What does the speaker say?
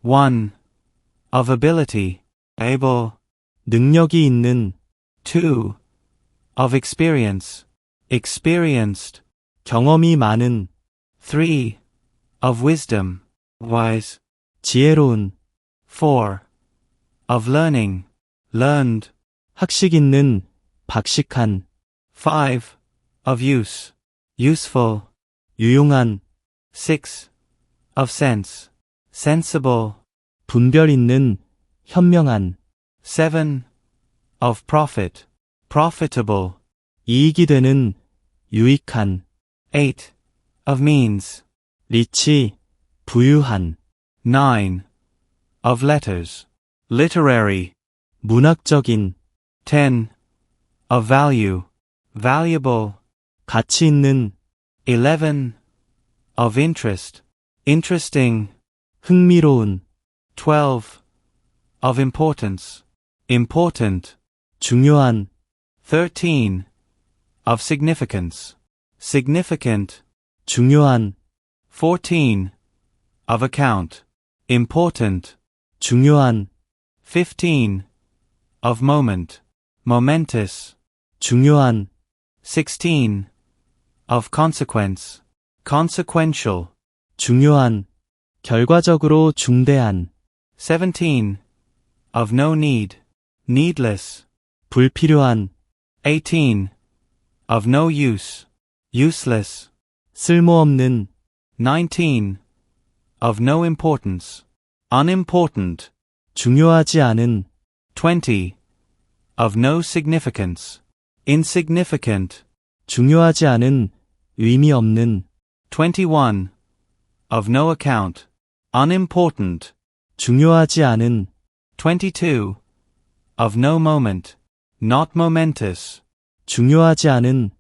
1. Of ability, able. 능력이 있는. 2. Of experience, experienced. 경험이 많은. 3. Of wisdom, wise. 지혜로운. 4. Of learning, learned. 학식 있는. 박식한. 5. Of use, useful. 유용한. 6. Of sense, sensible. 분별 있는. 현명한. 7. Of profit, profitable. 이익이 되는. 유익한. 8. Of means, 리치. 부유한. 9. Of letters, literary. 문학적인. 10. Of value, valuable. 가치 있는. 11. Of interest, interesting. 흥미로운. 12. Of importance, important. 중요한. 13. Of significance, significant. 중요한. 14. Of account, important. 중요한. 15. Of moment, momentous. 중요한. 16. Of consequence, consequential. 중요한. 결과적으로 중대한. 17. Of no need, needless. 불필요한. 18. Of no use, useless. 쓸모없는. 19. Of no importance, unimportant. 중요하지 않은. 20. Of no significance, insignificant. 중요하지 않은. 의미 없는. 21. Of no account, unimportant. 중요하지 않은. 22. Of no moment, not momentous. 중요하지 않은.